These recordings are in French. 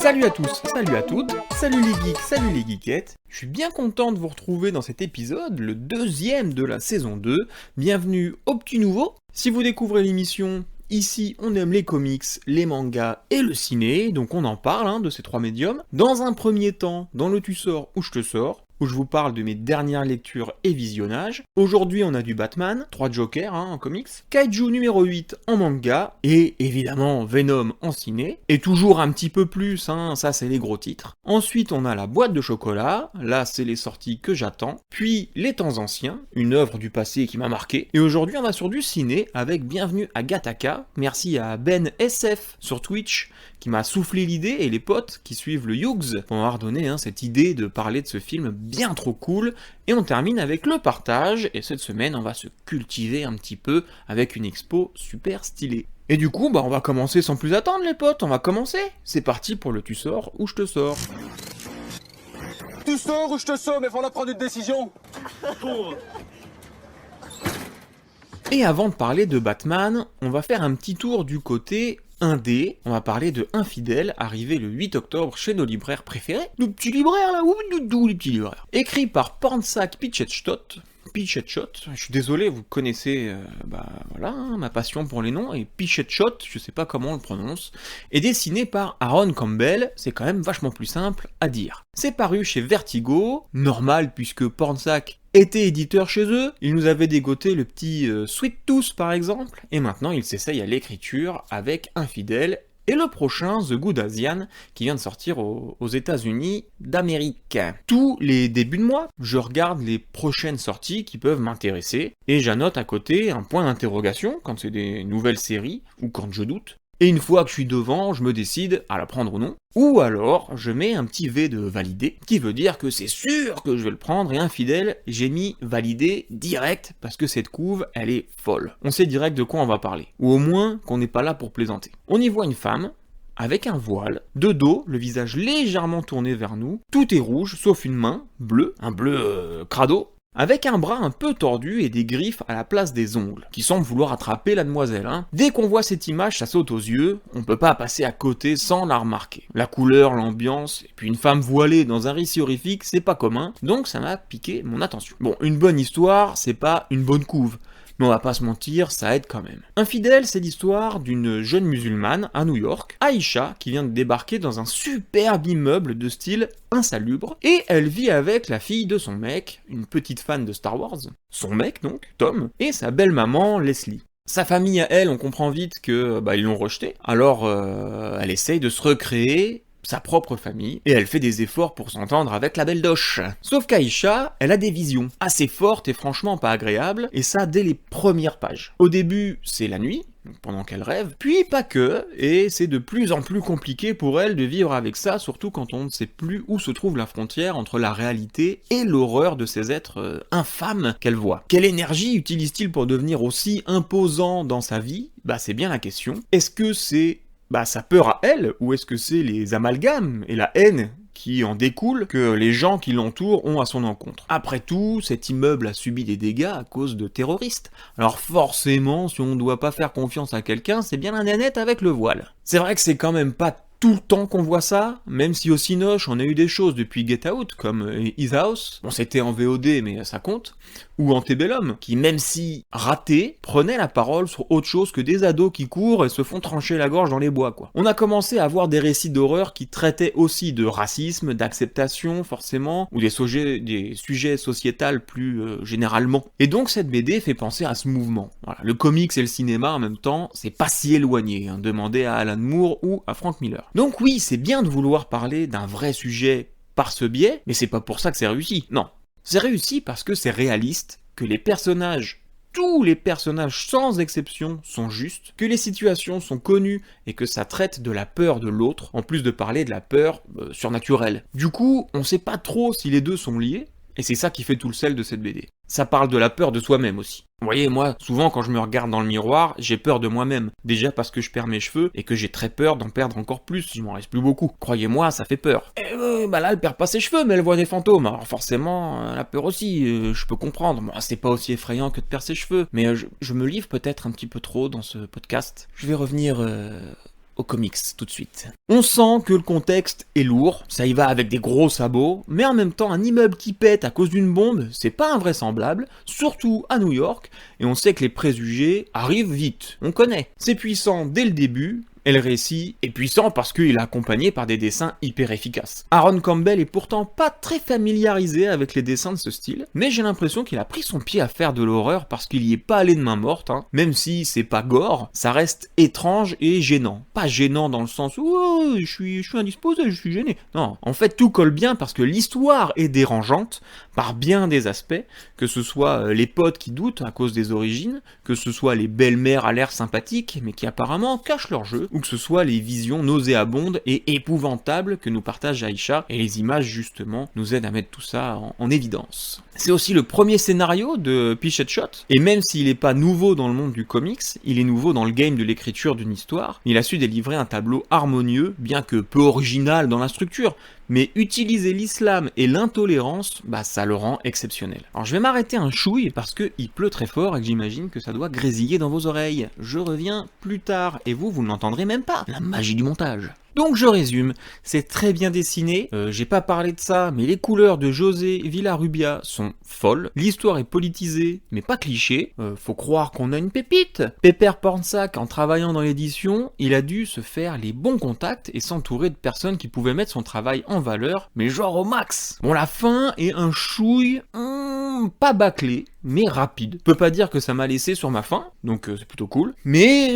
Salut à tous, salut à toutes, salut les geeks, salut les geekettes. Je suis bien content de vous retrouver dans cet épisode, le deuxième de la saison 2. Bienvenue au petit nouveau. Si vous découvrez l'émission, ici on aime les comics, les mangas et le ciné, donc on en parle de ces trois médiums. Dans un premier temps, dans le Tu sors ou je te sors, où je vous parle de mes dernières lectures et visionnages. Aujourd'hui, on a du Batman, 3 Jokers en comics, Kaiju numéro 8 en manga, et évidemment Venom en ciné, et toujours un petit peu plus, ça c'est les gros titres. Ensuite, on a la boîte de chocolat, là c'est les sorties que j'attends, puis Les Temps Anciens, une œuvre du passé qui m'a marqué, et aujourd'hui on va sur du ciné avec Bienvenue à Gattaca, merci à Ben SF sur Twitch, qui m'a soufflé l'idée, et les potes qui suivent le Yugs pour m'avoir donné cette idée de parler de ce film bien trop cool, et on termine avec le partage, et cette semaine on va se cultiver un petit peu avec une expo super stylée. Et du coup, on va commencer sans plus attendre les potes, on va commencer. C'est parti pour le Tu sors ou je te sors. Tu sors ou je te sors, mais faut prendre une décision. Et avant de parler de Batman, on va faire un petit tour du côté indé. On va parler de Infidèle, arrivé le 8 octobre chez nos libraires préférés. Nos petits libraires là, les petits libraires. Écrit par Pornsak Pichetshot. Je suis désolé, vous connaissez ma passion pour les noms, et Pichetshot, je sais pas comment on le prononce, est dessiné par Aaron Campbell, c'est quand même vachement plus simple à dire. C'est paru chez Vertigo, normal puisque Pornsak était éditeur chez eux, il nous avait dégoté le petit Sweet Tooth par exemple, et maintenant il s'essaye à l'écriture avec Infidèle, et le prochain, The Good Asian, qui vient de sortir aux États-Unis d'Amérique. Tous les débuts de mois, je regarde les prochaines sorties qui peuvent m'intéresser, et j'annote à côté un point d'interrogation quand c'est des nouvelles séries, ou quand je doute. Et une fois que je suis devant, je me décide à la prendre ou non. Ou alors, je mets un petit V de validé, qui veut dire que c'est sûr que je vais le prendre, et Infidèle, j'ai mis validé direct, parce que cette couve, elle est folle. On sait direct de quoi on va parler. Ou au moins, qu'on n'est pas là pour plaisanter. On y voit une femme, avec un voile, de dos, le visage légèrement tourné vers nous, tout est rouge, sauf une main, bleue, un bleu crado, avec un bras un peu tordu et des griffes à la place des ongles, qui semblent vouloir attraper la demoiselle. Dès qu'on voit cette image, ça saute aux yeux, on peut pas passer à côté sans la remarquer. La couleur, l'ambiance, et puis une femme voilée dans un récit horrifique, c'est pas commun, donc ça m'a piqué mon attention. Bon, une bonne histoire, c'est pas une bonne couve, mais on va pas se mentir, ça aide quand même. Infidèle, c'est l'histoire d'une jeune musulmane à New York, Aïcha, qui vient de débarquer dans un superbe immeuble de style insalubre, et elle vit avec la fille de son mec, une petite fan de Star Wars, son mec donc, Tom, et sa belle-maman, Leslie. Sa famille à elle, on comprend vite que ils l'ont rejetée, alors elle essaye de se recréer sa propre famille, et elle fait des efforts pour s'entendre avec la belle Doche. Sauf qu'Aïcha, elle a des visions assez fortes et franchement pas agréables, et ça dès les premières pages. Au début, c'est la nuit, pendant qu'elle rêve, puis pas que, et c'est de plus en plus compliqué pour elle de vivre avec ça, surtout quand on ne sait plus où se trouve la frontière entre la réalité et l'horreur de ces êtres infâmes qu'elle voit. Quelle énergie utilise-t-il pour devenir aussi imposant dans sa vie ? C'est bien la question. Est-ce que c'est sa peur à elle, ou est-ce que c'est les amalgames et la haine qui en découle que les gens qui l'entourent ont à son encontre? Après tout, cet immeuble a subi des dégâts à cause de terroristes. Alors forcément, si on ne doit pas faire confiance à quelqu'un, c'est bien la nénette avec le voile. C'est vrai que c'est quand même pas tout le temps qu'on voit ça, même si au Cinoche on a eu des choses depuis Get Out, comme His House, bon c'était en VOD mais ça compte, ou Antebellum, qui même si raté, prenait la parole sur autre chose que des ados qui courent et se font trancher la gorge dans les bois quoi. On a commencé à voir des récits d'horreur qui traitaient aussi de racisme, d'acceptation forcément, ou des sujets sociétals plus généralement. Et donc cette BD fait penser à ce mouvement. Voilà. Le comics et le cinéma en même temps, c'est pas si éloigné, demandez à Alan Moore ou à Frank Miller. Donc oui, c'est bien de vouloir parler d'un vrai sujet par ce biais, mais c'est pas pour ça que c'est réussi, non. C'est réussi parce que c'est réaliste, que les personnages, tous les personnages sans exception sont justes, que les situations sont connues et que ça traite de la peur de l'autre, en plus de parler de la peur surnaturelle. Du coup, on sait pas trop si les deux sont liés, et c'est ça qui fait tout le sel de cette BD. Ça parle de la peur de soi-même aussi. Vous voyez, moi, souvent quand je me regarde dans le miroir, j'ai peur de moi-même. Déjà parce que je perds mes cheveux, et que j'ai très peur d'en perdre encore plus si il m'en reste plus beaucoup. Croyez-moi, ça fait peur. Et là, elle perd pas ses cheveux, mais elle voit des fantômes. Alors forcément, elle a peur aussi, je peux comprendre. Bon, c'est pas aussi effrayant que de perdre ses cheveux, mais je me livre peut-être un petit peu trop dans ce podcast. Je vais revenir au comics tout de suite. On sent que le contexte est lourd, ça y va avec des gros sabots, mais en même temps un immeuble qui pète à cause d'une bombe, c'est pas invraisemblable, surtout à New York, et on sait que les préjugés arrivent vite, on connaît. C'est puissant dès le début, et le récit est puissant parce qu'il est accompagné par des dessins hyper efficaces. Aaron Campbell est pourtant pas très familiarisé avec les dessins de ce style, mais j'ai l'impression qu'il a pris son pied à faire de l'horreur parce qu'il y est pas allé de main morte, Même si c'est pas gore, ça reste étrange et gênant. Pas gênant dans le sens où oh, je suis indisposé, je suis gêné. Non, en fait tout colle bien parce que l'histoire est dérangeante par bien des aspects, que ce soit les potes qui doutent à cause des origines, que ce soit les belles-mères à l'air sympathiques mais qui apparemment cachent leur jeu, ou que ce soit les visions nauséabondes et épouvantables que nous partage Aïcha, et les images justement nous aident à mettre tout ça en évidence. C'est aussi le premier scénario de Pichet Shot, et même s'il n'est pas nouveau dans le monde du comics, il est nouveau dans le game de l'écriture d'une histoire. Il a su délivrer un tableau harmonieux, bien que peu original dans la structure, mais utiliser l'islam et l'intolérance, ça le rend exceptionnel. Alors je vais m'arrêter un chouille parce qu'il pleut très fort et que j'imagine que ça doit grésiller dans vos oreilles. Je reviens plus tard, et vous ne l'entendrez même pas. La magie du montage. Donc je résume, c'est très bien dessiné, j'ai pas parlé de ça, mais les couleurs de José Villarrubia sont folles, l'histoire est politisée, mais pas cliché, faut croire qu'on a une pépite. Pepper Pornsack, en travaillant dans l'édition, il a dû se faire les bons contacts et s'entourer de personnes qui pouvaient mettre son travail en valeur, mais genre au max. Bon, la fin est un chouille, pas bâclé, mais rapide. Je peux pas dire que ça m'a laissé sur ma faim, donc c'est plutôt cool, mais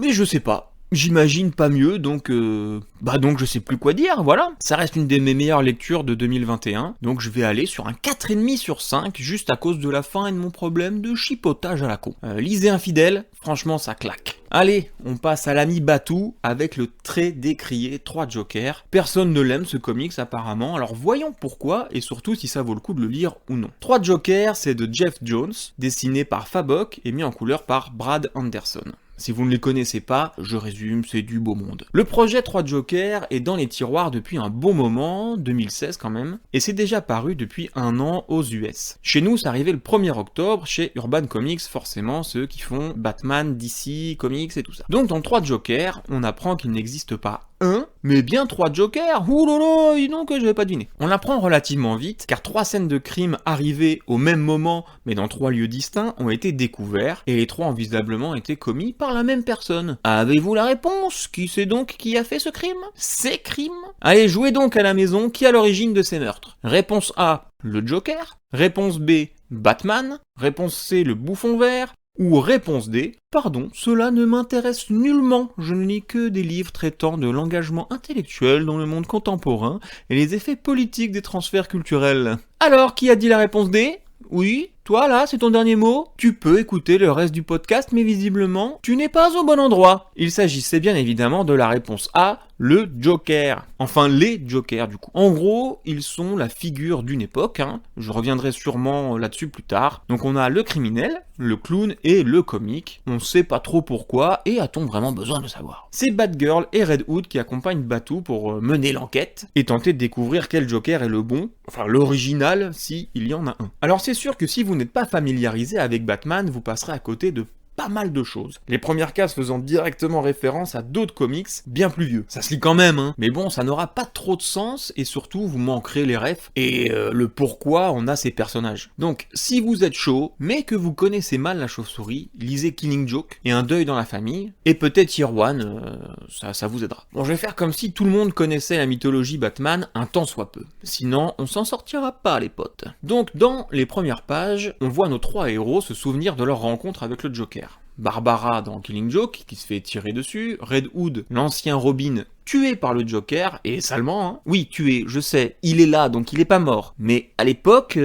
je sais pas. J'imagine pas mieux, donc je sais plus quoi dire, voilà. Ça reste une de mes meilleures lectures de 2021, donc je vais aller sur un 4,5 sur 5, juste à cause de la fin et de mon problème de chipotage à la con. Lisez Infidèle, franchement ça claque. Allez, on passe à l'ami Batou avec le très décrié 3 Jokers. Personne ne l'aime ce comics apparemment, alors voyons pourquoi et surtout si ça vaut le coup de le lire ou non. 3 Jokers, c'est de Jeff Jones, dessiné par Fabok et mis en couleur par Brad Anderson. Si vous ne les connaissez pas, je résume, c'est du beau monde. Le projet 3 Jokers est dans les tiroirs depuis un bon moment, 2016 quand même, et c'est déjà paru depuis 1 an aux US. Chez nous, c'est arrivé le 1er octobre, chez Urban Comics, forcément ceux qui font Batman, DC, Comics et tout ça. Donc dans 3 Jokers, on apprend qu'il n'existe pas un, mais bien 3 Jokers. Ouh là là, dis donc que je vais pas deviner. On l'apprend relativement vite, car 3 scènes de crime arrivées au même moment, mais dans 3 lieux distincts, ont été découverts, et les 3 ont visiblement été commis par la même personne. Avez-vous la réponse? Qui c'est donc qui a fait ce crime? Ces crimes? Allez, jouez donc à la maison, qui a l'origine de ces meurtres? Réponse A, le Joker. Réponse B, Batman. Réponse C, le bouffon vert. Ou réponse D, pardon, cela ne m'intéresse nullement, je ne lis que des livres traitant de l'engagement intellectuel dans le monde contemporain et les effets politiques des transferts culturels. Alors, qui a dit la réponse D? Oui, toi là, c'est ton dernier mot? Tu peux écouter le reste du podcast, mais visiblement, tu n'es pas au bon endroit. Il s'agissait bien évidemment de la réponse A, le Joker. Enfin, les Jokers du coup. En gros, ils sont la figure d'une époque, je reviendrai sûrement là-dessus plus tard. Donc on a le criminel, le clown et le comique. On sait pas trop pourquoi, et a-t-on vraiment besoin de savoir? C'est Batgirl et Red Hood qui accompagnent Batou pour mener l'enquête, et tenter de découvrir quel Joker est le bon, enfin l'original, si il y en a un. Alors c'est sûr que si vous n'êtes pas familiarisé avec Batman, vous passerez à côté de pas mal de choses. Les premières cases faisant directement référence à d'autres comics bien plus vieux. Ça se lit quand même, mais bon, ça n'aura pas trop de sens, et surtout, vous manquerez les refs, et le pourquoi on a ces personnages. Donc, si vous êtes chaud, mais que vous connaissez mal la chauve-souris, lisez Killing Joke, et Un deuil dans la famille, et peut-être Year One, ça vous aidera. Bon, je vais faire comme si tout le monde connaissait la mythologie Batman, un tant soit peu. Sinon, on s'en sortira pas, les potes. Donc, dans les premières pages, on voit nos 3 héros se souvenir de leur rencontre avec le Joker. Barbara dans Killing Joke, qui se fait tirer dessus, Red Hood, l'ancien Robin, tué par le Joker, et salement, Oui, tué, je sais, il est là, donc il est pas mort. Mais à l'époque,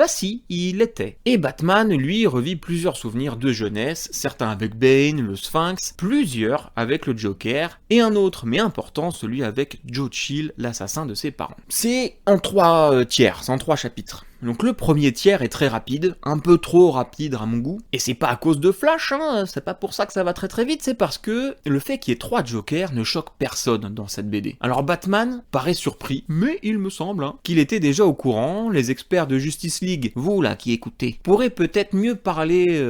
si, il l'était. Et Batman, lui, revit plusieurs souvenirs de jeunesse, certains avec Bane, le Sphinx, plusieurs avec le Joker, et un autre, mais important, celui avec Joe Chill, l'assassin de ses parents. C'est en 3 tiers, c'est en 3 chapitres. Donc le premier tiers est très rapide, un peu trop rapide à mon goût, et c'est pas à cause de Flash, hein, c'est pas pour ça que ça va très très vite, c'est parce que le fait qu'il y ait 3 Jokers ne choque personne dans cette BD. Alors Batman paraît surpris, mais il me semble qu'il était déjà au courant, les experts de Justice League, vous là qui écoutez, pourraient peut-être mieux parler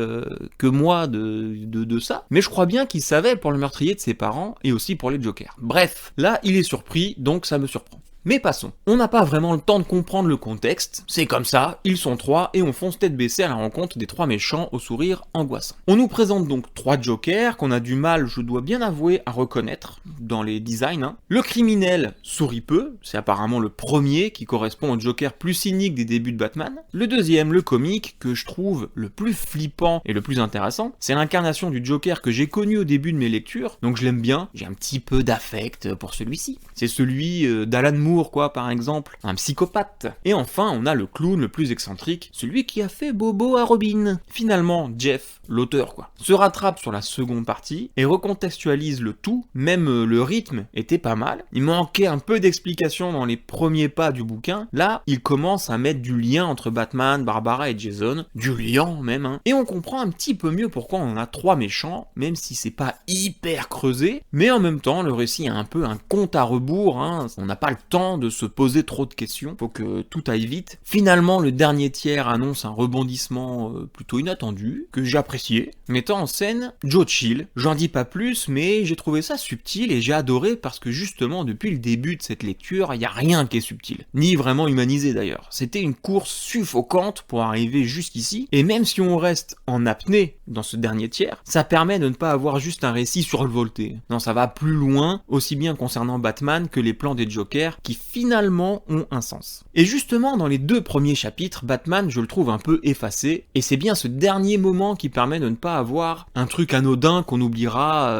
que moi de ça, mais je crois bien qu'il savait pour le meurtrier de ses parents, et aussi pour les Jokers. Bref, là il est surpris, donc ça me surprend. Mais passons. On n'a pas vraiment le temps de comprendre le contexte, c'est comme ça, ils sont 3 et on fonce tête baissée à la rencontre des 3 méchants au sourire angoissant. On nous présente donc 3 Jokers qu'on a du mal, je dois bien avouer, à reconnaître dans les designs. Le criminel sourit peu, c'est apparemment le premier qui correspond au Joker plus cynique des débuts de Batman. Le deuxième, le comique, que je trouve le plus flippant et le plus intéressant, c'est l'incarnation du Joker que j'ai connu au début de mes lectures, donc je l'aime bien, j'ai un petit peu d'affect pour celui-ci. C'est celui d'Alan Moore, quoi, par exemple, un psychopathe. Et enfin, on a le clown le plus excentrique, celui qui a fait bobo à Robin. Finalement, Jeff, l'auteur, quoi, se rattrape sur la seconde partie et recontextualise le tout, même le rythme était pas mal. Il manquait un peu d'explication dans les premiers pas du bouquin. Là, il commence à mettre du lien entre Batman, Barbara et Jason, du lien même, et on comprend un petit peu mieux pourquoi on a 3 méchants, même si c'est pas hyper creusé, mais en même temps, le récit est un peu un compte à rebours, on n'a pas le temps de se poser trop de questions, faut que tout aille vite. Finalement, le dernier tiers annonce un rebondissement plutôt inattendu, que j'ai apprécié, mettant en scène Joe Chill. J'en dis pas plus, mais j'ai trouvé ça subtil et j'ai adoré parce que justement, depuis le début de cette lecture, il y a rien qui est subtil, ni vraiment humanisé d'ailleurs. C'était une course suffocante pour arriver jusqu'ici, et même si on reste en apnée dans ce dernier tiers, ça permet de ne pas avoir juste un récit survolté. Non, ça va plus loin, aussi bien concernant Batman que les plans des Jokers, qui finalement ont un sens. Et justement, dans les 2 premiers chapitres, Batman, je le trouve un peu effacé, et c'est bien ce dernier moment qui permet de ne pas avoir un truc anodin qu'on oubliera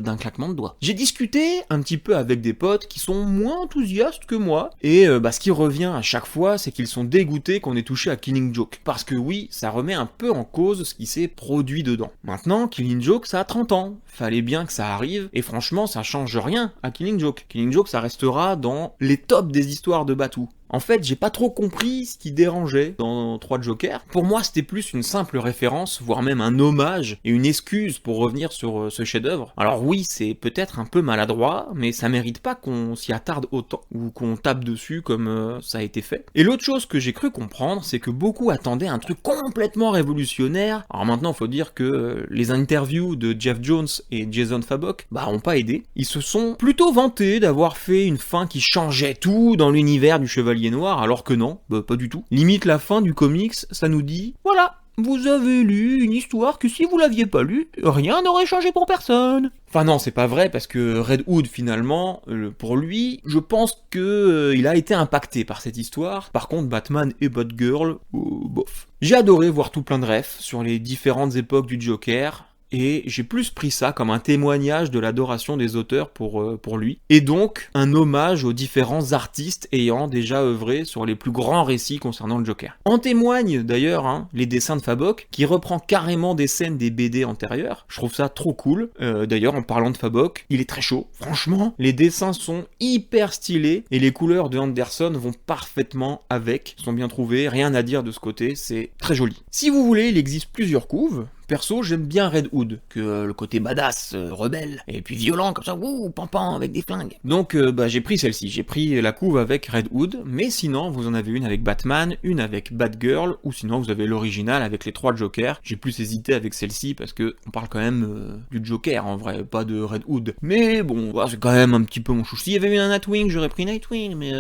d'un claquement de doigts. J'ai discuté un petit peu avec des potes qui sont moins enthousiastes que moi, et ce qui revient à chaque fois, c'est qu'ils sont dégoûtés qu'on ait touché à Killing Joke, parce que oui, ça remet un peu en cause ce qui s'est produit dedans. Maintenant, Killing Joke, ça a 30 ans, fallait bien que ça arrive, et franchement, ça change rien à Killing Joke. Killing Joke, ça restera dans les tops des histoires de Batou. En fait, j'ai pas trop compris ce qui dérangeait dans 3 Jokers. Pour moi, c'était plus une simple référence, voire même un hommage et une excuse pour revenir sur ce chef-d'œuvre. Alors oui, c'est peut-être un peu maladroit, mais ça mérite pas qu'on s'y attarde autant, ou qu'on tape dessus comme ça a été fait. Et l'autre chose que j'ai cru comprendre, c'est que beaucoup attendaient un truc complètement révolutionnaire. Alors maintenant, faut dire que les interviews de Jeff Jones et Jason Fabok, ont pas aidé. Ils se sont plutôt vantés d'avoir fait une fin qui changeait tout dans l'univers du Chevalier Noir, alors que non, pas du tout. Limite la fin du comics, ça nous dit, voilà, vous avez lu une histoire que si vous l'aviez pas lue, rien n'aurait changé pour personne. Enfin non, c'est pas vrai, parce que Red Hood, finalement, pour lui, je pense que il a été impacté par cette histoire. Par contre, Batman et Batgirl, bof. J'ai adoré voir tout plein de refs sur les différentes époques du Joker, et j'ai plus pris ça comme un témoignage de l'adoration des auteurs pour lui, et donc un hommage aux différents artistes ayant déjà œuvré sur les plus grands récits concernant le Joker. En témoignent d'ailleurs les dessins de Fabok, qui reprend carrément des scènes des BD antérieures. Je trouve ça trop cool. D'ailleurs, en parlant de Fabok, il est très chaud. Franchement, les dessins sont hyper stylés, et les couleurs de Anderson vont parfaitement avec, sont bien trouvées, rien à dire de ce côté, c'est très joli. Si vous voulez, il existe plusieurs couves. Perso, j'aime bien Red Hood, que le côté badass, rebelle, et puis violent comme ça, wouh, pampan, avec des flingues. Donc j'ai pris celle-ci, j'ai pris la couve avec Red Hood, mais sinon vous en avez une avec Batman, une avec Batgirl, ou sinon vous avez l'original avec les 3 Jokers. J'ai plus hésité avec celle-ci parce que on parle quand même du Joker en vrai, pas de Red Hood. Mais bon, c'est quand même un petit peu mon chouchou. S'il y avait eu un Nightwing, j'aurais pris Nightwing, mais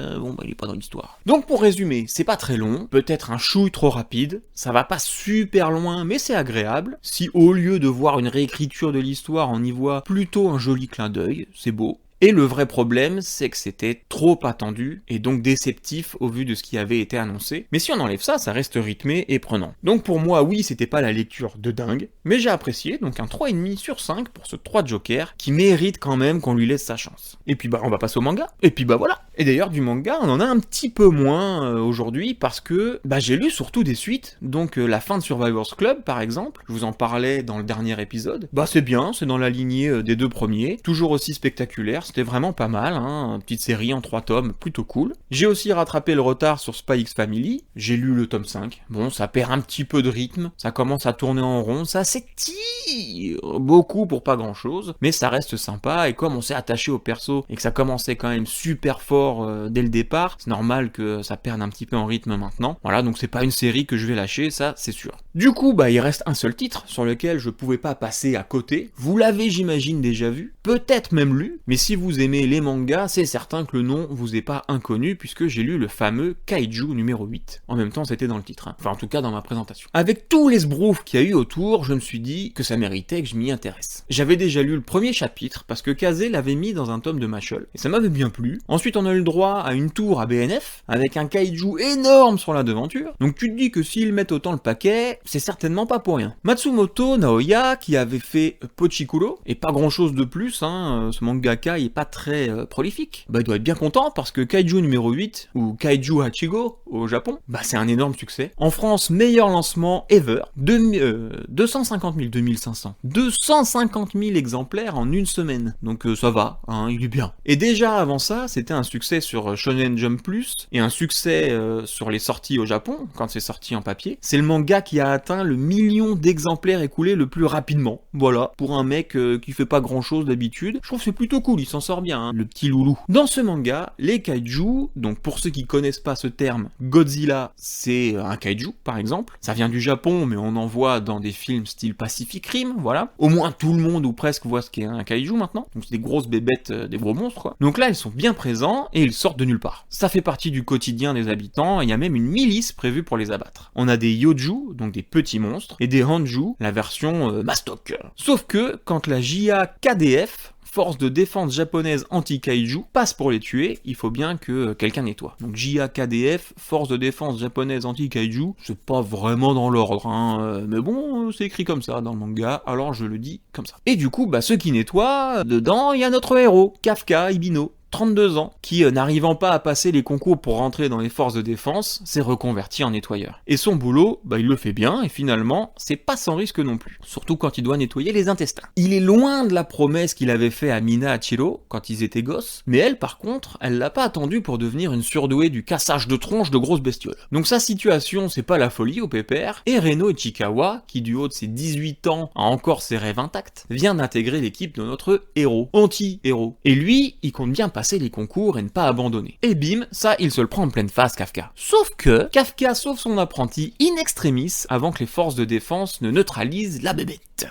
il est pas dans l'histoire. Donc pour résumer, c'est pas très long, peut-être un chouille trop rapide, ça va pas super loin, mais c'est agréable. Si au lieu de voir une réécriture de l'histoire, on y voit plutôt un joli clin d'œil, c'est beau. Et le vrai problème, c'est que c'était trop attendu, et donc déceptif au vu de ce qui avait été annoncé. Mais si on enlève ça, ça reste rythmé et prenant. Donc pour moi, oui, c'était pas la lecture de dingue, mais j'ai apprécié, donc un 3,5 sur 5 pour ce 3 Joker, qui mérite quand même qu'on lui laisse sa chance. Et puis on va passer au manga, et puis voilà. Et d'ailleurs, du manga, on en a un petit peu moins aujourd'hui, parce que j'ai lu surtout des suites, donc la fin de Survivor's Club, par exemple, je vous en parlais dans le dernier épisode, c'est bien, c'est dans la lignée des 2 premiers, toujours aussi spectaculaire, c'était vraiment pas mal, hein, une petite série en 3 tomes, plutôt cool. J'ai aussi rattrapé le retard sur Spy X Family, j'ai lu le tome 5, bon ça perd un petit peu de rythme, ça commence à tourner en rond, ça s'étire beaucoup pour pas grand chose, mais ça reste sympa, et comme on s'est attaché au perso, et que ça commençait quand même super fort dès le départ, c'est normal que ça perde un petit peu en rythme maintenant, voilà, donc c'est pas une série que je vais lâcher, ça c'est sûr. Du coup, bah il reste un seul titre, sur lequel je pouvais pas passer à côté, vous l'avez j'imagine déjà vu, peut-être même lu, mais si vous aimez les mangas, c'est certain que le nom vous est pas inconnu, puisque j'ai lu le fameux Kaiju numéro 8. En même temps, c'était dans le titre, hein. Enfin en tout cas dans ma présentation. Avec tous les sbroufs qu'il y a eu autour, je me suis dit que ça méritait que je m'y intéresse. J'avais déjà lu le premier chapitre, parce que Kazé l'avait mis dans un tome de Machol, et ça m'avait bien plu. Ensuite on a eu le droit à une tour à BNF, avec un Kaiju énorme sur la devanture, donc tu te dis que s'ils mettent autant le paquet, c'est certainement pas pour rien. Matsumoto Naoya, qui avait fait Pochikulo, et pas grand chose de plus, hein, ce mangaka il est pas très prolifique, bah il doit être bien content parce que Kaiju numéro 8, ou Kaiju Hachigo au Japon, bah c'est un énorme succès. En France, meilleur lancement ever, 250 000, 2500, 250 000 exemplaires en une semaine, donc ça va, hein, il est bien. Et déjà avant ça, c'était un succès sur Shonen Jump Plus, et un succès sur les sorties au Japon, quand c'est sorti en papier. C'est le manga qui a atteint le million d'exemplaires écoulés le plus rapidement, voilà, pour un mec qui fait pas grand chose d'habitude, je trouve que c'est plutôt cool, il s'en sort bien, hein, le petit loulou. Dans ce manga, les kaiju, donc pour ceux qui connaissent pas ce terme, Godzilla, c'est un kaiju, par exemple, ça vient du Japon, mais on en voit dans des films style Pacific Rim, voilà, au moins tout le monde ou presque voit ce qu'est un kaiju maintenant, donc c'est des grosses bébêtes, des gros monstres, quoi. Donc là, ils sont bien présents, et ils sortent de nulle part. Ça fait partie du quotidien des habitants, et il y a même une milice prévue pour les abattre. On a des yoju, donc des petits monstres, et des hanju, la version mastoc. Sauf que, quand la JA-KDF, force de défense japonaise anti-kaiju, passe pour les tuer, il faut bien que quelqu'un nettoie. Donc JA-KDF, force de défense japonaise anti-kaiju, c'est pas vraiment dans l'ordre, hein, mais bon, c'est écrit comme ça dans le manga, alors je le dis comme ça. Et du coup, bah ceux qui nettoient, dedans, il y a notre héros, Kafka Ibino, 32 ans, qui, n'arrivant pas à passer les concours pour rentrer dans les forces de défense, s'est reconverti en nettoyeur. Et son boulot, bah il le fait bien, et finalement, c'est pas sans risque non plus. Surtout quand il doit nettoyer les intestins. Il est loin de la promesse qu'il avait fait à Mina Hachiro, quand ils étaient gosses, mais elle, par contre, elle l'a pas attendu pour devenir une surdouée du cassage de tronches de grosses bestioles. Donc sa situation, c'est pas la folie au pépère, et Reno Ichikawa, qui du haut de ses 18 ans a encore ses rêves intacts, vient d'intégrer l'équipe de notre héros, anti-héros. Et lui, il compte bien passer les concours et ne pas abandonner. Et bim, ça il se le prend en pleine face Kafka. Sauf que Kafka sauve son apprenti in extremis avant que les forces de défense ne neutralisent la bébête.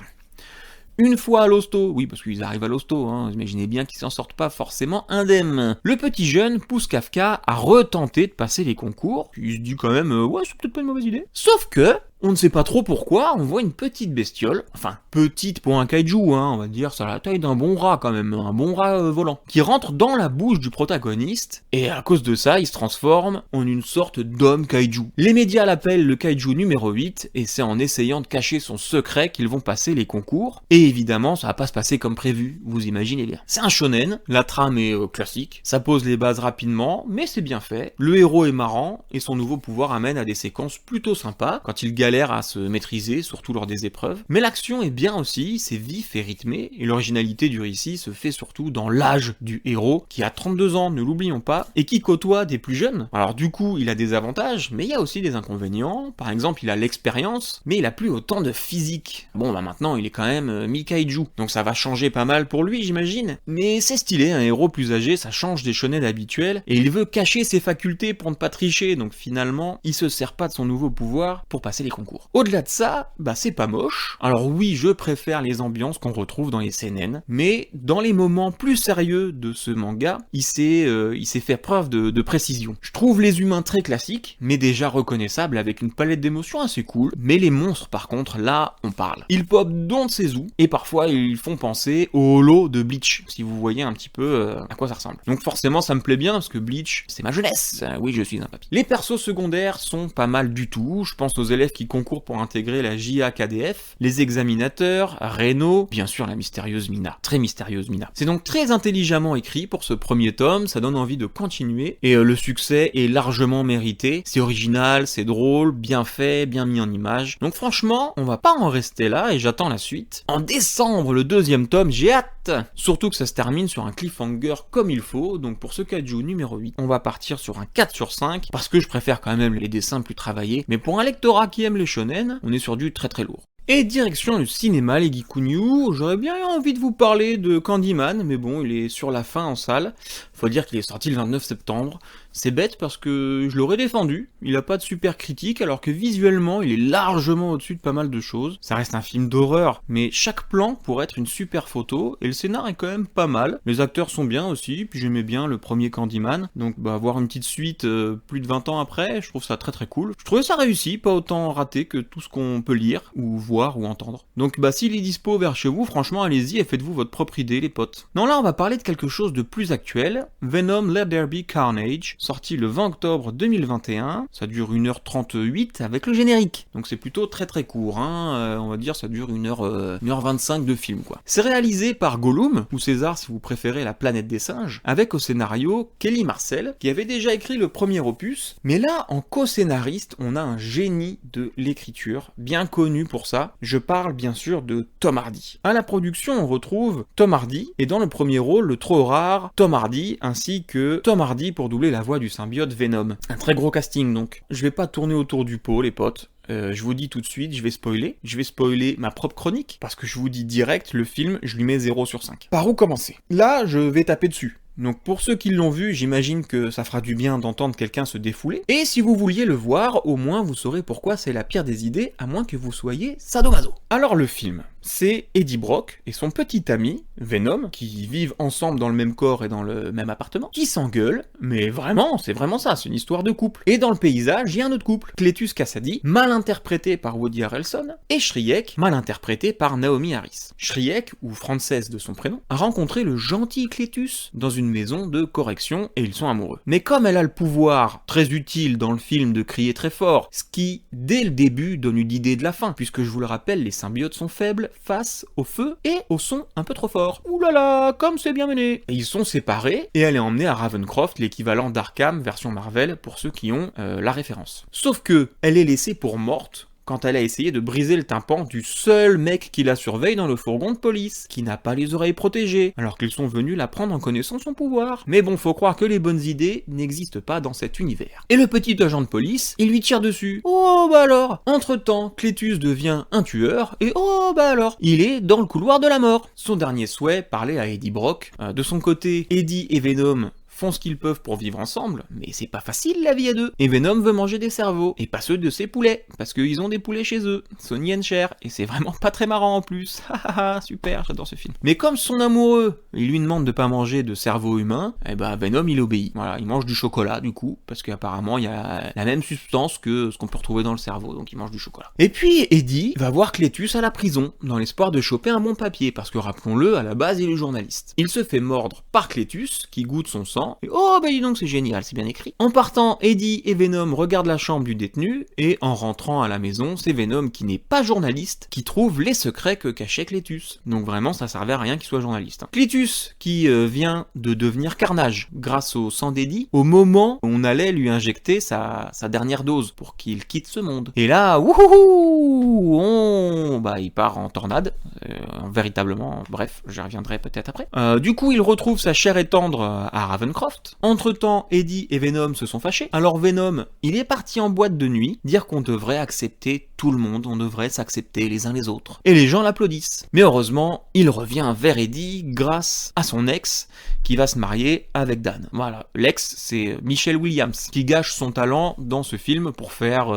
Une fois à l'hosto, oui parce qu'ils arrivent à l'hosto, hein, imaginez bien qu'ils s'en sortent pas forcément indemnes. Le petit jeune pousse Kafka à retenter de passer les concours, puis il se dit quand même ouais c'est peut-être pas une mauvaise idée. Sauf que on ne sait pas trop pourquoi, on voit une petite bestiole, enfin petite pour un kaiju, hein, on va dire, ça a la taille d'un bon rat quand même, un bon rat volant, qui rentre dans la bouche du protagoniste, et à cause de ça, il se transforme en une sorte d'homme kaiju. Les médias l'appellent le kaiju numéro 8, et c'est en essayant de cacher son secret qu'ils vont passer les concours, et évidemment, ça va pas se passer comme prévu, vous imaginez bien. C'est un shonen, la trame est classique, ça pose les bases rapidement, mais c'est bien fait, le héros est marrant, et son nouveau pouvoir amène à des séquences plutôt sympas, quand il galère à se maîtriser, surtout lors des épreuves. Mais l'action est bien aussi, c'est vif et rythmé, et l'originalité du récit se fait surtout dans l'âge du héros, qui a 32 ans, ne l'oublions pas, et qui côtoie des plus jeunes. Alors du coup, il a des avantages, mais il y a aussi des inconvénients. Par exemple, il a l'expérience, mais il a plus autant de physique. Bon, bah maintenant, il est quand même mi-kaiju, donc ça va changer pas mal pour lui, j'imagine. Mais c'est stylé, un héros plus âgé, ça change des shonen habituels, et il veut cacher ses facultés pour ne pas tricher, donc finalement, il se sert pas de son nouveau pouvoir pour passer les concours. Au-delà de ça, bah c'est pas moche. Alors oui, je préfère les ambiances qu'on retrouve dans les seinen, mais dans les moments plus sérieux de ce manga, il s'est fait preuve de précision. Je trouve les humains très classiques, mais déjà reconnaissables avec une palette d'émotions assez cool, mais les monstres par contre, là, on parle. Ils pop dans de ses et parfois ils font penser au holo de Bleach, si vous voyez un petit peu à quoi ça ressemble. Donc forcément ça me plaît bien, parce que Bleach, c'est ma jeunesse, oui je suis un papy. Les persos secondaires sont pas mal du tout, je pense aux élèves qui concourent pour intégrer la JAKDF, les examinateurs, Reno, bien sûr la mystérieuse Mina, très mystérieuse Mina. C'est donc très intelligemment écrit pour ce premier tome, ça donne envie de continuer, et le succès est largement mérité, c'est original, c'est drôle, bien fait, bien mis en image, donc franchement, on va pas en rester là, et j'attends la suite. En décembre, le deuxième tome, j'ai hâte! Surtout que ça se termine sur un cliffhanger comme il faut, donc pour ce kaiju numéro 8, on va partir sur un 4 sur 5, parce que je préfère quand même les dessins plus travaillés, mais pour un lectorat qui aime les shonen, on est sur du très très lourd. Et direction le cinéma, les Geekouniou, j'aurais bien eu envie de vous parler de Candyman, mais bon, il est sur la fin en salle. Faut dire qu'il est sorti le 29 septembre. C'est bête parce que je l'aurais défendu, il a pas de super critique, alors que visuellement, il est largement au-dessus de pas mal de choses. Ça reste un film d'horreur, mais chaque plan pourrait être une super photo, et le scénar est quand même pas mal. Les acteurs sont bien aussi, puis j'aimais bien le premier Candyman, donc avoir une petite suite plus de 20 ans après, je trouve ça très très cool. Je trouvais ça réussi, pas autant raté que tout ce qu'on peut lire, ou voir, ou entendre. Donc s'il est dispo vers chez vous, franchement allez-y et faites-vous votre propre idée les potes. Non, là on va parler de quelque chose de plus actuel, Venom Let There Be Carnage, sorti le 20 octobre 2021, ça dure 1h38 avec le générique, donc c'est plutôt très très court, on va dire ça dure 1h25 de film quoi. C'est réalisé par Gollum, ou César si vous préférez la planète des singes, avec au scénario Kelly Marcel, qui avait déjà écrit le premier opus, mais là en co-scénariste, on a un génie de l'écriture, bien connu pour ça, je parle bien sûr de Tom Hardy. À la production on retrouve Tom Hardy, et dans le premier rôle, le trop rare Tom Hardy, ainsi que Tom Hardy pour doubler la voix du symbiote Venom. Un très gros casting donc. Je vais pas tourner autour du pot les potes. Je vous dis tout de suite, je vais spoiler ma propre chronique, parce que je vous dis direct, le film, je lui mets 0 sur 5. Par où commencer? Là, je vais taper dessus. Donc pour ceux qui l'ont vu, j'imagine que ça fera du bien d'entendre quelqu'un se défouler. Et si vous vouliez le voir, au moins vous saurez pourquoi c'est la pire des idées, à moins que vous soyez sadomaso. Alors le film, c'est Eddie Brock et son petit ami, Venom, qui vivent ensemble dans le même corps et dans le même appartement, qui s'engueulent, mais vraiment, c'est vraiment ça, c'est une histoire de couple. Et dans le paysage, il y a un autre couple, Cletus Kasady, mal interprété par Woody Harrelson, et Shriek, mal interprété par Naomi Harris. Shriek, ou Frances de son prénom, a rencontré le gentil Cletus dans une maison de correction et ils sont amoureux. Mais comme elle a le pouvoir, très utile dans le film, de crier très fort, ce qui, dès le début, donne une idée de la fin, puisque je vous le rappelle, les symbiotes sont faibles face au feu et au son un peu trop fort. Ouh là là, comme c'est bien mené. Et ils sont séparés et elle est emmenée à Ravencroft, l'équivalent d'Arkham version Marvel pour ceux qui ont la référence. Sauf que elle est laissée pour morte quand elle a essayé de briser le tympan du seul mec qui la surveille dans le fourgon de police, qui n'a pas les oreilles protégées, alors qu'ils sont venus la prendre en connaissant son pouvoir. Mais bon, faut croire que les bonnes idées n'existent pas dans cet univers. Et le petit agent de police, il lui tire dessus. Oh bah alors! Entre-temps, Cletus devient un tueur, et oh bah alors! Il est dans le couloir de la mort. Son dernier souhait parlait à Eddie Brock. De son côté, Eddie et Venom font ce qu'ils peuvent pour vivre ensemble, mais c'est pas facile la vie à deux. Et Venom veut manger des cerveaux, et pas ceux de ses poulets, parce qu'ils ont des poulets chez eux, Sonny and Cher, et c'est vraiment pas très marrant en plus. Hahaha, super, j'adore ce film. Mais comme son amoureux, il lui demande de pas manger de cerveau humain, et bah Venom il obéit. Voilà, il mange du chocolat du coup, parce qu'apparemment il y a la même substance que ce qu'on peut retrouver dans le cerveau, donc il mange du chocolat. Et puis Eddie va voir Cletus à la prison, dans l'espoir de choper un bon papier, parce que rappelons-le, à la base il est journaliste. Il se fait mordre par Cletus, qui goûte son sang, et oh bah dis donc c'est génial, c'est bien écrit. En partant, Eddie et Venom regardent la chambre du détenu, et en rentrant à la maison, c'est Venom qui n'est pas journaliste, qui trouve les secrets que cachait Cletus. Donc vraiment ça servait à rien qu'il soit journaliste. Cletus qui vient de devenir Carnage, grâce au sang d'Eddie, au moment où on allait lui injecter sa dernière dose, pour qu'il quitte ce monde. Et là, wouhouhou, il part en tornade, véritablement, bref, j'y reviendrai peut-être après. Du coup il retrouve sa chair et tendre à Ravencroft. Entre-temps, Eddie et Venom se sont fâchés. Alors Venom, il est parti en boîte de nuit, dire qu'on devrait accepter tout le monde, on devrait s'accepter les uns les autres. Et les gens l'applaudissent. Mais heureusement, il revient vers Eddie grâce à son ex, qui va se marier avec Dan. Voilà, l'ex, c'est Michelle Williams, qui gâche son talent dans ce film pour faire...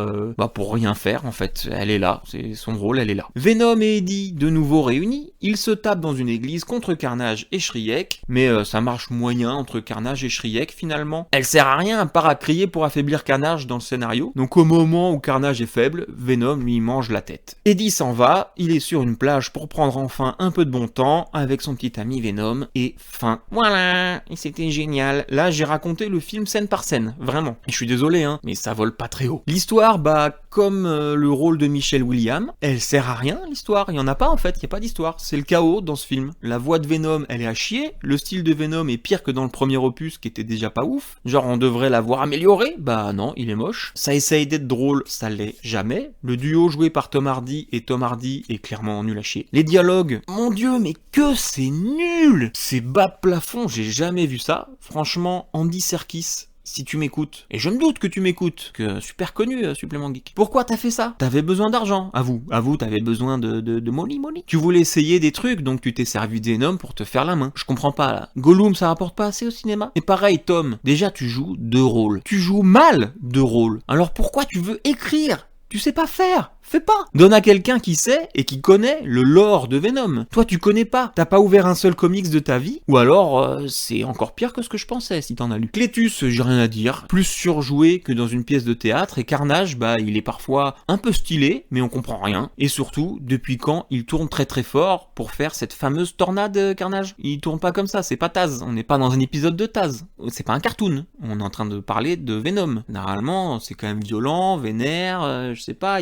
pour rien faire, en fait. Elle est là, c'est son rôle, elle est là. Venom et Eddie, de nouveau réunis, ils se tapent dans une église contre Carnage et Shriek, mais ça marche moyen entre Carnage Carnage et Shriek finalement. Elle sert à rien à part à crier pour affaiblir Carnage dans le scénario. Donc au moment où Carnage est faible, Venom lui mange la tête. Eddie s'en va, il est sur une plage pour prendre enfin un peu de bon temps avec son petit ami Venom et fin. Voilà, et c'était génial. Là j'ai raconté le film scène par scène, vraiment. Et je suis désolé hein, mais ça vole pas très haut. L'histoire, comme le rôle de Michelle Williams, elle sert à rien l'histoire, il y en a pas en fait, il y a pas d'histoire, c'est le chaos dans ce film. La voix de Venom, elle est à chier, le style de Venom est pire que dans le premier opus qui était déjà pas ouf. Genre on devrait l'avoir amélioré, non, il est moche. Ça essaye d'être drôle, ça l'est jamais. Le duo joué par Tom Hardy et Tom Hardy est clairement nul à chier. Les dialogues, mon dieu, mais que c'est nul! C'est bas de plafond, j'ai jamais vu ça. Franchement, Andy Serkis, si tu m'écoutes, et je me doute que tu m'écoutes, que super connu, Supplément Geek. Pourquoi t'as fait ça? T'avais besoin d'argent, avoue, t'avais besoin de money. Tu voulais essayer des trucs, donc tu t'es servi de Venom pour te faire la main. Je comprends pas, là. Gollum, ça rapporte pas assez au cinéma? Et pareil, Tom, déjà tu joues deux rôles. Tu joues mal deux rôles. Alors pourquoi tu veux écrire? Tu sais pas faire, fais pas. Donne à quelqu'un qui sait et qui connaît le lore de Venom. Toi tu connais pas, t'as pas ouvert un seul comics de ta vie, ou alors c'est encore pire que ce que je pensais si t'en as lu. Cletus, j'ai rien à dire, plus surjoué que dans une pièce de théâtre, et Carnage, il est parfois un peu stylé, mais on comprend rien. Et surtout, depuis quand il tourne très très fort pour faire cette fameuse tornade Carnage? Il tourne pas comme ça, c'est pas Taz, on n'est pas dans un épisode de Taz, c'est pas un cartoon, on est en train de parler de Venom. Normalement, c'est quand même violent, vénère, je sais pas,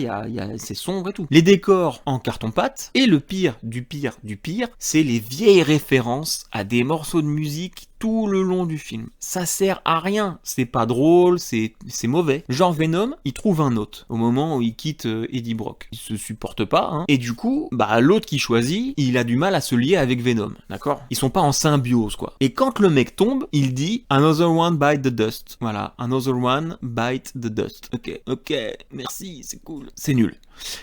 c'est sombre et tout. Les décors en carton-pâte, et le pire du pire du pire, c'est les vieilles références à des morceaux de musique tout le long du film. Ça sert à rien, c'est pas drôle, c'est mauvais. Genre Venom, il trouve un autre au moment où il quitte Eddie Brock. Il se supporte pas, hein. Et du coup, l'autre qu'il choisit, il a du mal à se lier avec Venom, d'accord? Ils sont pas en symbiose, quoi. Et quand le mec tombe, il dit « Another one bite the dust ». Voilà, « Another one bite the dust ». Ok, merci, c'est cool. C'est nul.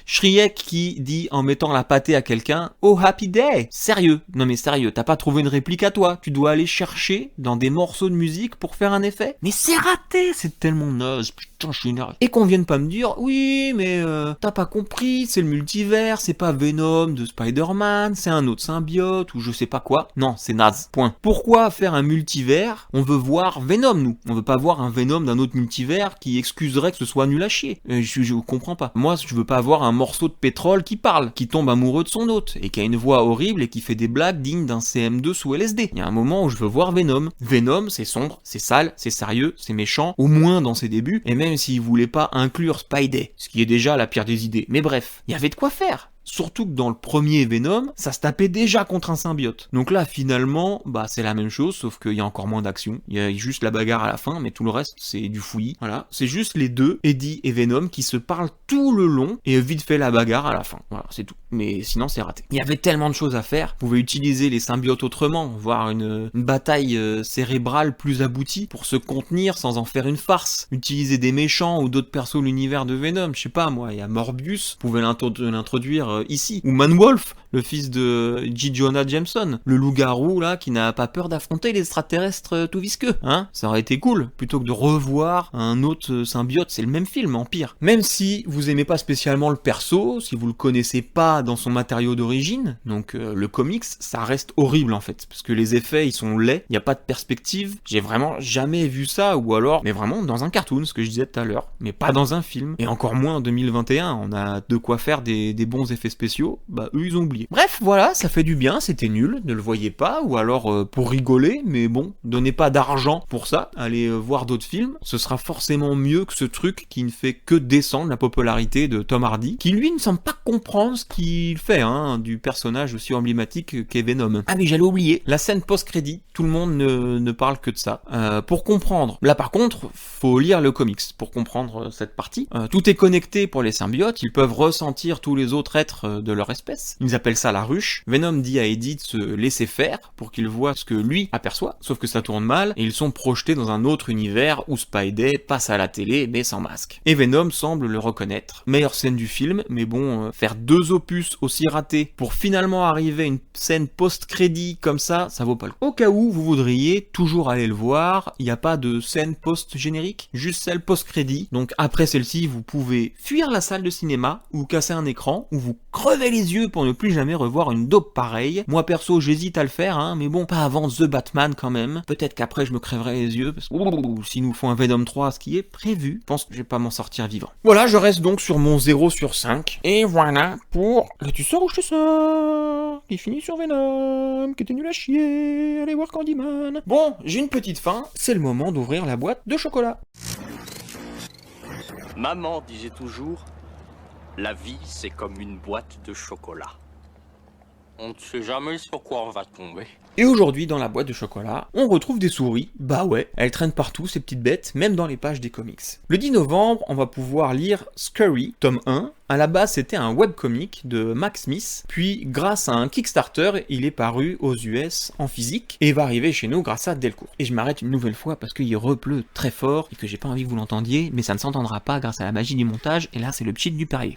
Shriek qui dit en mettant la pâtée à quelqu'un « Oh happy day !» Sérieux, non mais sérieux, t'as pas trouvé une réplique à toi, tu dois aller chercher dans des morceaux de musique pour faire un effet? Mais c'est raté, c'est tellement naze, putain je suis énervé. Et qu'on vienne pas me dire « Oui mais t'as pas compris, c'est le multivers, c'est pas Venom de Spider-Man, c'est un autre symbiote ou je sais pas quoi. » Non, c'est naze, point. Pourquoi faire un multivers? On veut voir Venom nous, on veut pas voir un Venom d'un autre multivers qui excuserait que ce soit nul à chier. Je comprends pas. Moi je veux pas voir un morceau de pétrole qui parle, qui tombe amoureux de son hôte, et qui a une voix horrible et qui fait des blagues dignes d'un CM2 sous LSD. Il y a un moment où je veux voir Venom. Venom, c'est sombre, c'est sale, c'est sérieux, c'est méchant, au moins dans ses débuts, et même s'il voulait pas inclure Spidey, ce qui est déjà la pire des idées. Mais bref, il y avait de quoi faire. Surtout que dans le premier Venom, ça se tapait déjà contre un symbiote. Donc là, finalement, c'est la même chose, sauf qu'il y a encore moins d'action. Il y a juste la bagarre à la fin, mais tout le reste, c'est du fouillis. Voilà. C'est juste les deux, Eddie et Venom, qui se parlent tout le long, et vite fait la bagarre à la fin. Voilà, c'est tout. Mais sinon, c'est raté. Il y avait tellement de choses à faire. Vous pouvez utiliser les symbiotes autrement, voire une bataille cérébrale plus aboutie, pour se contenir sans en faire une farce. Utiliser des méchants ou d'autres persos de l'univers de Venom, je sais pas moi, il y a Morbius, vous pouvez l'introduire ici, ou Manwolf, le fils de J. Jonah Jameson, le loup-garou là qui n'a pas peur d'affronter les extraterrestres tout visqueux, hein? Ça aurait été cool, plutôt que de revoir un autre symbiote, c'est le même film, en pire. Même si vous aimez pas spécialement le perso, si vous le connaissez pas dans son matériau d'origine, donc le comics, ça reste horrible en fait, parce que les effets ils sont laids, il y a pas de perspective, j'ai vraiment jamais vu ça, ou alors, mais vraiment dans un cartoon, ce que je disais tout à l'heure, mais pas dans un film, et encore moins en 2021, on a de quoi faire des bons effets spéciaux, eux ils ont oublié. Bref, voilà, ça fait du bien, c'était nul, ne le voyez pas, ou alors pour rigoler, mais bon, donnez pas d'argent pour ça, allez voir d'autres films, ce sera forcément mieux que ce truc qui ne fait que descendre la popularité de Tom Hardy, qui lui ne semble pas comprendre ce qu'il fait, du personnage aussi emblématique qu'est Venom. Ah mais j'allais oublier, la scène post-crédit, tout le monde ne parle que de ça. Pour comprendre, là par contre, faut lire le comics pour comprendre cette partie. Tout est connecté pour les symbiotes, ils peuvent ressentir tous les autres êtres de leur espèce. Ils appellent ça la ruche. Venom dit à Eddie de se laisser faire pour qu'il voit ce que lui aperçoit, sauf que ça tourne mal et ils sont projetés dans un autre univers où Spidey passe à la télé mais sans masque. Et Venom semble le reconnaître. Meilleure scène du film, mais bon, faire 2 opus aussi ratés pour finalement arriver à une scène post-crédit comme ça vaut pas le coup. Au cas où vous voudriez toujours aller le voir, il n'y a pas de scène post-générique, juste celle post-crédit. Donc après celle-ci, vous pouvez fuir la salle de cinéma ou casser un écran ou vous crever les yeux pour ne plus jamais revoir une dope pareille. Moi perso, j'hésite à le faire, hein, mais bon, pas avant The Batman quand même. Peut-être qu'après je me crèverai les yeux, parce que s'il nous faut un Venom 3, ce qui est prévu, je pense que je vais pas m'en sortir vivant. Voilà, je reste donc sur mon 0 sur 5. Et voilà pour le Tu sors ou je te sors, qui finit sur Venom, qui était nul à chier, allez voir Candyman. Bon, j'ai une petite faim, c'est le moment d'ouvrir la boîte de chocolat. Maman disait toujours, la vie c'est comme une boîte de chocolat. On ne sait jamais sur quoi on va tomber. Et aujourd'hui, dans la boîte de chocolat, on retrouve des souris. Bah ouais, elles traînent partout, ces petites bêtes, même dans les pages des comics. Le 10 novembre, on va pouvoir lire Scurry, tome 1. À la base, c'était un webcomic de Max Smith, puis grâce à un Kickstarter, il est paru aux US en physique, et va arriver chez nous grâce à Delcourt. Et je m'arrête une nouvelle fois parce qu'il repleut très fort, et que j'ai pas envie que vous l'entendiez, mais ça ne s'entendra pas grâce à la magie du montage, et là c'est le pchit du Perrier.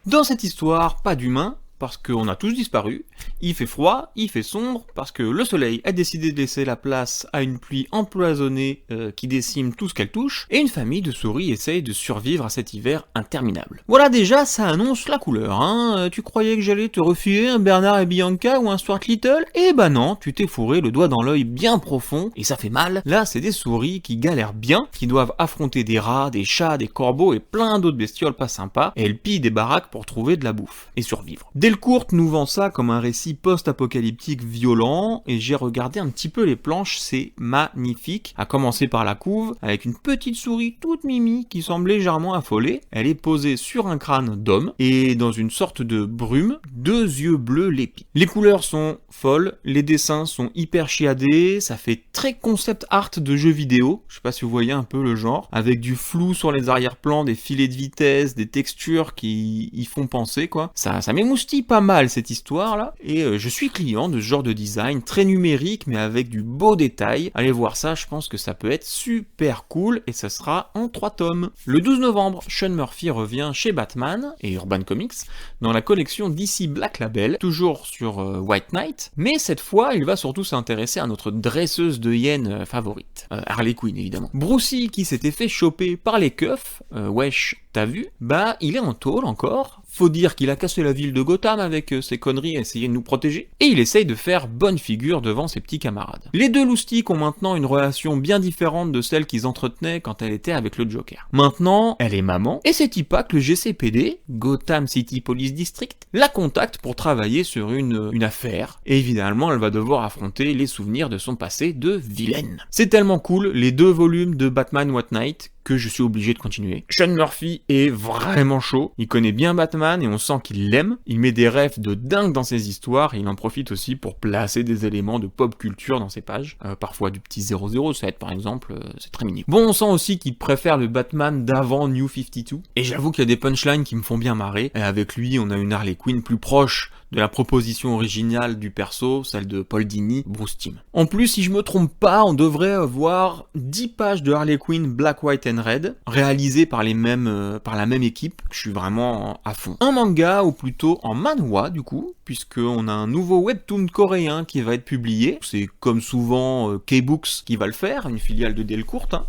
Dans cette histoire, pas d'humains, parce qu'on a tous disparu, il fait froid, il fait sombre, parce que le soleil a décidé de laisser la place à une pluie empoisonnée qui décime tout ce qu'elle touche, et une famille de souris essaye de survivre à cet hiver interminable. Voilà déjà, ça annonce la couleur, hein. Tu croyais que j'allais te refiler un Bernard et Bianca ou un Stuart Little? Eh ben non, tu t'es fourré le doigt dans l'œil bien profond, et ça fait mal. Là, c'est des souris qui galèrent bien, qui doivent affronter des rats, des chats, des corbeaux et plein d'autres bestioles pas sympas, et elles pillent des baraques pour trouver de la bouffe, et survivre. Delcourt nous vend ça comme un récit post-apocalyptique violent, et j'ai regardé un petit peu les planches, c'est magnifique, à commencer par la couve, avec une petite souris toute mimi qui semble légèrement affolée. Elle est posée sur un crâne d'homme, et dans une sorte de brume, deux yeux bleus l'épient. Les couleurs sont folles, les dessins sont hyper chiadés, ça fait très concept art de jeux vidéo, je sais pas si vous voyez un peu le genre, avec du flou sur les arrière-plans, des filets de vitesse, des textures qui y font penser, quoi. Ça m'émoustille pas mal cette histoire là, et je suis client de ce genre de design très numérique mais avec du beau détail. Allez voir ça, je pense que ça peut être super cool, et ça sera en 3 tomes. Le 12 novembre, Sean Murphy revient chez Batman et Urban Comics dans la collection DC Black Label, toujours sur White Knight, mais cette fois il va surtout s'intéresser à notre dresseuse de hyènes favorite, Harley Quinn évidemment. Brucey, qui s'était fait choper par les keufs, wesh, t'as vu? Bah il est en tôle encore. Faut dire qu'il a cassé la ville de Gotham avec ses conneries à essayer de nous protéger, et il essaye de faire bonne figure devant ses petits camarades. Les deux loustiques ont maintenant une relation bien différente de celle qu'ils entretenaient quand elle était avec le Joker. Maintenant, elle est maman, et c'est Tipa que le GCPD, Gotham City Police District, la contacte pour travailler sur une affaire, et évidemment elle va devoir affronter les souvenirs de son passé de vilaine. C'est tellement cool, les 2 volumes de Batman White Knight, que je suis obligé de continuer. Sean Murphy est vraiment chaud, il connaît bien Batman et on sent qu'il l'aime, il met des refs de dingue dans ses histoires et il en profite aussi pour placer des éléments de pop culture dans ses pages, parfois du petit 007 par exemple, c'est très mignon. Bon, on sent aussi qu'il préfère le Batman d'avant New 52, et j'avoue qu'il y a des punchlines qui me font bien marrer, et avec lui on a une Harley Quinn plus proche de la proposition originale du perso, celle de Paul Dini, Bruce Timm. En plus, si je me trompe pas, on devrait avoir 10 pages de Harley Quinn Black, White and Red, réalisées par la même équipe. Je suis vraiment à fond. Un manga, ou plutôt en manhwa du coup, puisqu'on a un nouveau webtoon coréen qui va être publié. C'est comme souvent K-Books qui va le faire, une filiale de Delcourt, hein.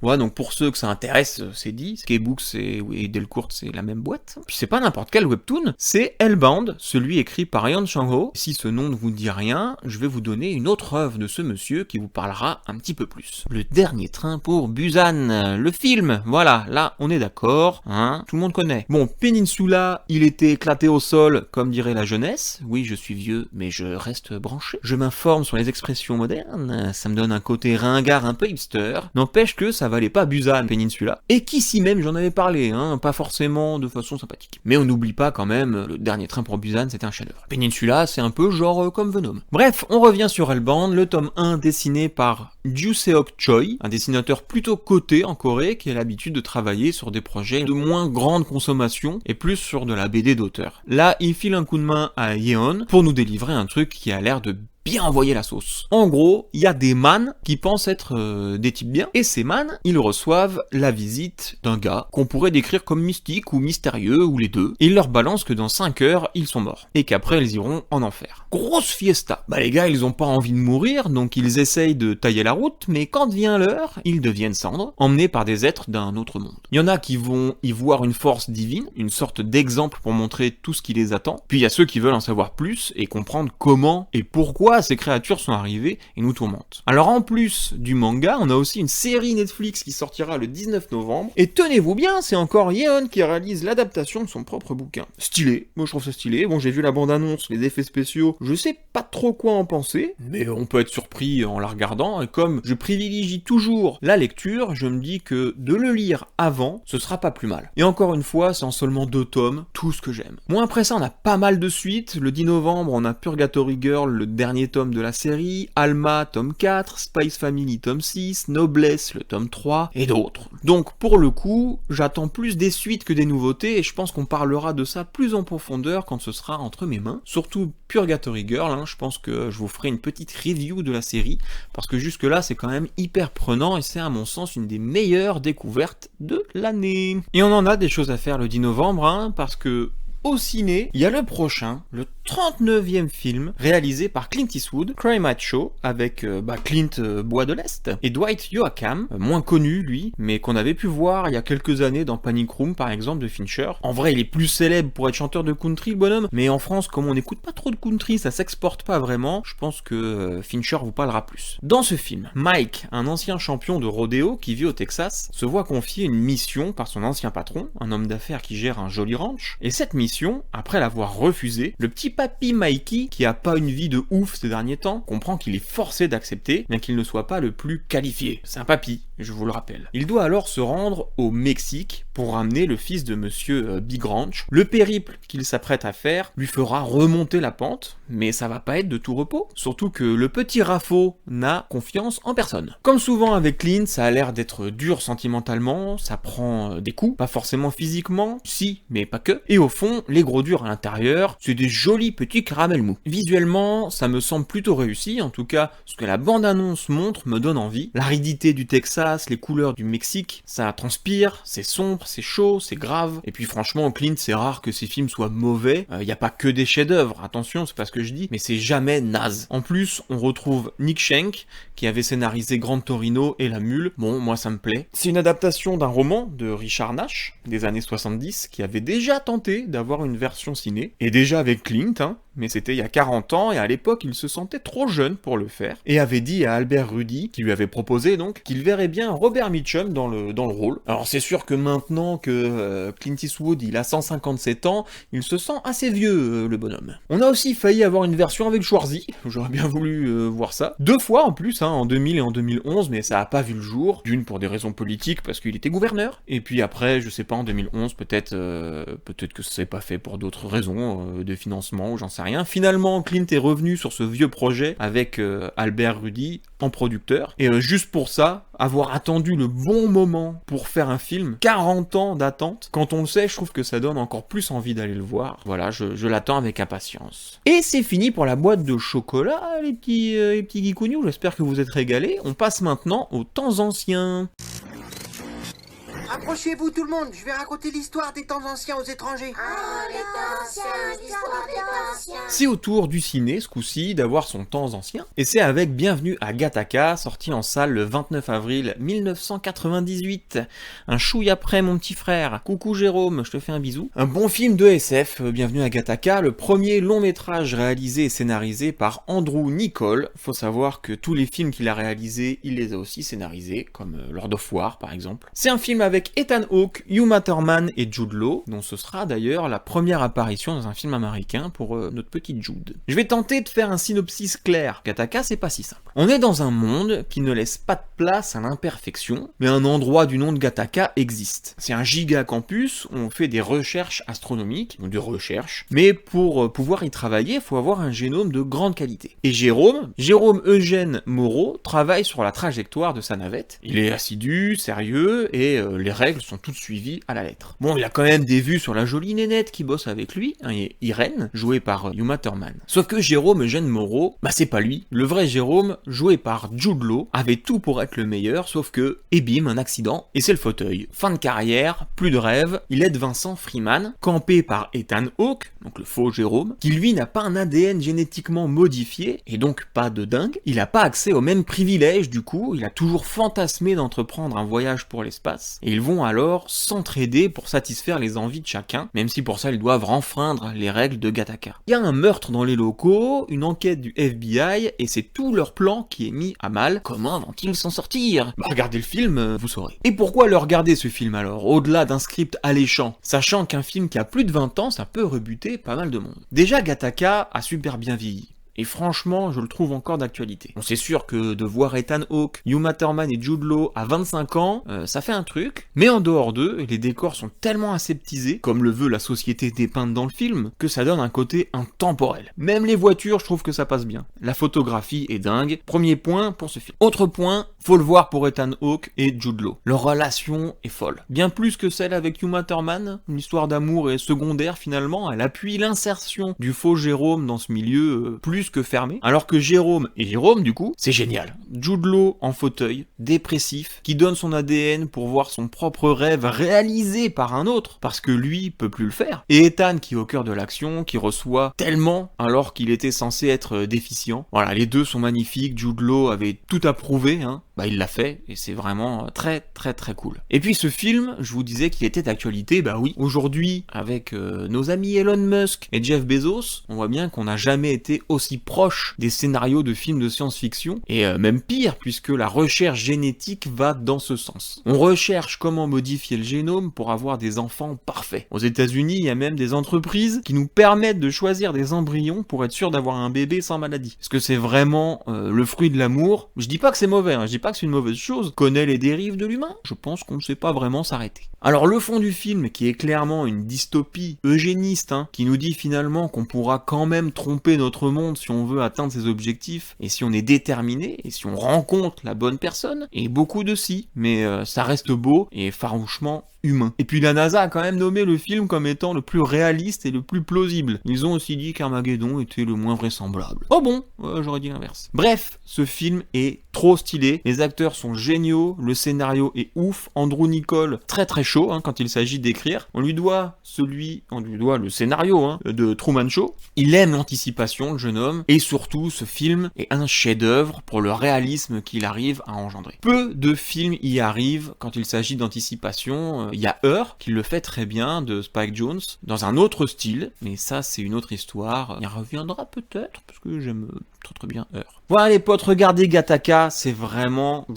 Voilà, donc pour ceux que ça intéresse, c'est dit, K-Books et Delcourt, c'est la même boîte. Puis c'est pas n'importe quel webtoon, c'est Hellbound, celui écrit par Yeon Chang-ho. Si ce nom ne vous dit rien, je vais vous donner une autre œuvre de ce monsieur qui vous parlera un petit peu plus. Le dernier train pour Busan, le film, voilà, là on est d'accord, hein, tout le monde connaît. Bon, Peninsula, il était éclaté au sol, comme dirait la jeunesse. Oui, je suis vieux, mais je reste branché. Je m'informe sur les expressions modernes, ça me donne un côté ringard un peu hipster. N'empêche que ça valait pas Busan, Peninsula. Et qu'ici même, j'en avais parlé, hein, pas forcément de façon sympathique. Mais on n'oublie pas quand même, le dernier train pour Busan, c'était un chef-d'œuvre. Peninsula, c'est un peu genre comme Venom. Bref, on revient sur Hellbound, le tome 1 dessiné par Ju Seok Choi, un dessinateur plutôt coté en Corée, qui a l'habitude de travailler sur des projets de moins grande consommation, et plus sur de la BD d'auteur. Là, il file un coup de main à Yeon, pour nous délivrer un truc qui a l'air de bien envoyer la sauce. En gros, il y a des man qui pensent être des types bien, et ces man, ils reçoivent la visite d'un gars qu'on pourrait décrire comme mystique ou mystérieux ou les deux, et il leur balance que dans 5 heures, ils sont morts, et qu'après ils iront en enfer. Grosse fiesta. Bah les gars, ils ont pas envie de mourir, donc ils essayent de tailler la route, mais quand vient l'heure, ils deviennent cendres, emmenés par des êtres d'un autre monde. Il y en a qui vont y voir une force divine, une sorte d'exemple pour montrer tout ce qui les attend, puis il y a ceux qui veulent en savoir plus et comprendre comment et pourquoi ces créatures sont arrivées et nous tourmentent. Alors en plus du manga, on a aussi une série Netflix qui sortira le 19 novembre, et tenez-vous bien, c'est encore Yeon qui réalise l'adaptation de son propre bouquin. Stylé, moi je trouve ça stylé, bon j'ai vu la bande-annonce, les effets spéciaux, je sais pas trop quoi en penser, mais on peut être surpris en la regardant, et comme je privilégie toujours la lecture, je me dis que de le lire avant, ce sera pas plus mal. Et encore une fois, c'est en seulement 2 tomes, tout ce que j'aime. Bon après ça, on a pas mal de suites, le 10 novembre, on a Purgatory Girl, le dernier tome de la série, Alma, tome 4, Spice Family, tome 6, Noblesse, le tome 3, et d'autres. Donc pour le coup, j'attends plus des suites que des nouveautés, et je pense qu'on parlera de ça plus en profondeur quand ce sera entre mes mains. Surtout Purgatory Girl, hein, je pense que je vous ferai une petite review de la série, parce que jusque là c'est quand même hyper prenant, et c'est à mon sens une des meilleures découvertes de l'année. Et on en a des choses à faire le 10 novembre, hein, parce que au ciné, il y a le prochain, le 39e film réalisé par Clint Eastwood, Cry Macho, avec Clint Bois de l'Est, et Dwight Yoakam, moins connu lui, mais qu'on avait pu voir il y a quelques années dans Panic Room par exemple de Fincher. En vrai, il est plus célèbre pour être chanteur de country, le bonhomme, mais en France, comme on n'écoute pas trop de country, ça s'exporte pas vraiment, je pense que Fincher vous parlera plus. Dans ce film, Mike, un ancien champion de rodéo qui vit au Texas, se voit confier une mission par son ancien patron, un homme d'affaires qui gère un joli ranch, et cette mission, après l'avoir refusée, le petit papy Mikey, qui a pas une vie de ouf ces derniers temps, comprend qu'il est forcé d'accepter, bien qu'il ne soit pas le plus qualifié. C'est un papy, je vous le rappelle. Il doit alors se rendre au Mexique pour ramener le fils de monsieur Big Ranch. Le périple qu'il s'apprête à faire lui fera remonter la pente, mais ça va pas être de tout repos, surtout que le petit Raffo n'a confiance en personne. Comme souvent avec Clint, ça a l'air d'être dur sentimentalement, ça prend des coups, pas forcément physiquement, si, mais pas que, et au fond, les gros durs à l'intérieur, c'est des jolis petits caramels mous. Visuellement, ça me semble plutôt réussi, en tout cas, ce que la bande-annonce montre me donne envie. L'aridité du Texas, les couleurs du Mexique, ça transpire, c'est sombre, c'est chaud, c'est grave, et puis franchement, Clint, c'est rare que ses films soient mauvais, y a pas que des chefs-d'œuvre, attention, c'est pas ce que je dis, mais c'est jamais naze. En plus, on retrouve Nick Schenk, qui avait scénarisé Grand Torino et La Mule, bon, moi ça me plaît. C'est une adaptation d'un roman de Richard Nash, des années 70, qui avait déjà tenté d'avoir une version ciné, et déjà avec Clint, hein, mais c'était il y a 40 ans, et à l'époque il se sentait trop jeune pour le faire, et avait dit à Albert Rudy, qui lui avait proposé donc, qu'il verrait bien Robert Mitchum dans le rôle. Alors c'est sûr que maintenant que Clint Eastwood il a 157 ans, il se sent assez vieux, le bonhomme. On a aussi failli avoir une version avec Schwarzy, j'aurais bien voulu voir ça. 2 fois en plus, hein, en 2000 et en 2011, mais ça a pas vu le jour, d'une pour des raisons politiques, parce qu'il était gouverneur, et puis après, je sais pas, en 2011, peut-être que ça s'est pas fait pour d'autres raisons, de financement, ou j'en sais rien. Finalement, Clint est revenu sur ce vieux projet avec Albert Rudy en producteur, et juste pour ça, avoir attendu le bon moment pour faire un film, 40 ans d'attente, quand on le sait, je trouve que ça donne encore plus envie d'aller le voir. Voilà, je l'attends avec impatience. Et c'est fini pour la boîte de chocolat, les petits geekounious, j'espère que vous êtes régalés. On passe maintenant aux temps anciens. Approchez-vous tout le monde, je vais raconter l'histoire des temps anciens aux étrangers. Oh, les temps anciens, l'histoire des temps anciens. C'est au tour du ciné, ce coup-ci, d'avoir son temps ancien. Et c'est avec Bienvenue à Gattaca, sorti en salle le 29 avril 1998. Un chouille après, mon petit frère. Coucou Jérôme, je te fais un bisou. Un bon film de SF, Bienvenue à Gattaca, le premier long métrage réalisé et scénarisé par Andrew Niccol. Faut savoir que tous les films qu'il a réalisés, il les a aussi scénarisés, comme Lord of War par exemple. C'est un film avec Ethan Hawke, Uma Thurman et Jude Law, dont ce sera d'ailleurs la première apparition dans un film américain pour notre petite Jude. Je vais tenter de faire un synopsis clair. Gattaca, c'est pas si simple. On est dans un monde qui ne laisse pas de place à l'imperfection, mais un endroit du nom de Gattaca existe. C'est un giga campus où on fait des recherches astronomiques, ou des recherches, mais pour pouvoir y travailler, il faut avoir un génome de grande qualité. Et Jérôme Eugène Moreau, travaille sur la trajectoire de sa navette. Il est assidu, sérieux, et les les règles sont toutes suivies à la lettre. Bon, il a quand même des vues sur la jolie nénette qui bosse avec lui, hein, Irène, jouée par Uma Thurman. Sauf que Jérôme Eugène Moreau, bah c'est pas lui. Le vrai Jérôme, joué par Jude Law, avait tout pour être le meilleur, sauf que, et bim, un accident, et c'est le fauteuil. Fin de carrière, plus de rêve, il aide Vincent Freeman, campé par Ethan Hawke, donc le faux Jérôme, qui lui n'a pas un ADN génétiquement modifié, et donc pas de dingue. Il a pas accès aux mêmes privilèges du coup, il a toujours fantasmé d'entreprendre un voyage pour l'espace, et ils vont alors s'entraider pour satisfaire les envies de chacun, même si pour ça ils doivent enfreindre les règles de Gattaca. Il y a un meurtre dans les locaux, une enquête du FBI, et c'est tout leur plan qui est mis à mal. Comment vont-ils s'en sortir? Bah regardez le film, vous saurez. Et pourquoi le regarder ce film alors, au-delà d'un script alléchant, sachant qu'un film qui a plus de 20 ans, ça peut rebuter pas mal de monde. Déjà Gattaca a super bien vieilli. Et franchement, je le trouve encore d'actualité. Bon, c'est sûr que de voir Ethan Hawke, Uma Thurman et Jude Law à 25 ans, ça fait un truc. Mais en dehors d'eux, les décors sont tellement aseptisés, comme le veut la société dépeinte dans le film, que ça donne un côté intemporel. Même les voitures, je trouve que ça passe bien. La photographie est dingue. Premier point pour ce film. Autre point, faut le voir pour Ethan Hawke et Jude Law. Leur relation est folle. Bien plus que celle avec Uma Thurman, une histoire d'amour est secondaire finalement, elle appuie l'insertion du faux Jérôme dans ce milieu plus que fermé, alors que Jérôme, du coup, c'est génial. Jude Law en fauteuil, dépressif, qui donne son ADN pour voir son propre rêve réalisé par un autre, parce que lui peut plus le faire. Et Ethan qui est au cœur de l'action, qui reçoit tellement alors qu'il était censé être déficient. Voilà, les deux sont magnifiques, Jude Law avait tout approuvé, hein. Bah il l'a fait, et c'est vraiment très très très cool. Et puis ce film, je vous disais qu'il était d'actualité, bah oui, aujourd'hui, avec nos amis Elon Musk et Jeff Bezos, on voit bien qu'on n'a jamais été aussi proche des scénarios de films de science-fiction, et même pire, puisque la recherche génétique va dans ce sens. On recherche comment modifier le génome pour avoir des enfants parfaits. Aux États-Unis, il y a même des entreprises qui nous permettent de choisir des embryons pour être sûr d'avoir un bébé sans maladie. Est-ce que c'est vraiment le fruit de l'amour? Je dis pas que c'est mauvais, hein, je dis pas que c'est une mauvaise chose. Connaît les dérives de l'humain? Je pense qu'on ne sait pas vraiment s'arrêter. Alors le fond du film, qui est clairement une dystopie eugéniste, hein, qui nous dit finalement qu'on pourra quand même tromper notre monde si on veut atteindre ses objectifs, et si on est déterminé, et si on rencontre la bonne personne, et beaucoup de si, mais ça reste beau et farouchement humain. Et puis la NASA a quand même nommé le film comme étant le plus réaliste et le plus plausible. Ils ont aussi dit qu'Armageddon était le moins vraisemblable. Oh bon, j'aurais dit l'inverse. Bref, ce film est trop stylé, les acteurs sont géniaux, le scénario est ouf, Andrew Niccol très très chaud hein, quand il s'agit d'écrire. On lui doit le scénario hein, de Truman Show. Il aime l'anticipation, le jeune homme, et surtout ce film est un chef-d'œuvre pour le réalisme qu'il arrive à engendrer. Peu de films y arrivent quand il s'agit d'anticipation. Il y a Her, qui le fait très bien, de Spike Jonze, dans un autre style, mais ça c'est une autre histoire. Il reviendra peut-être, parce que j'aime très bien Her. Voilà les potes, regardez Gattaca, c'est vraiment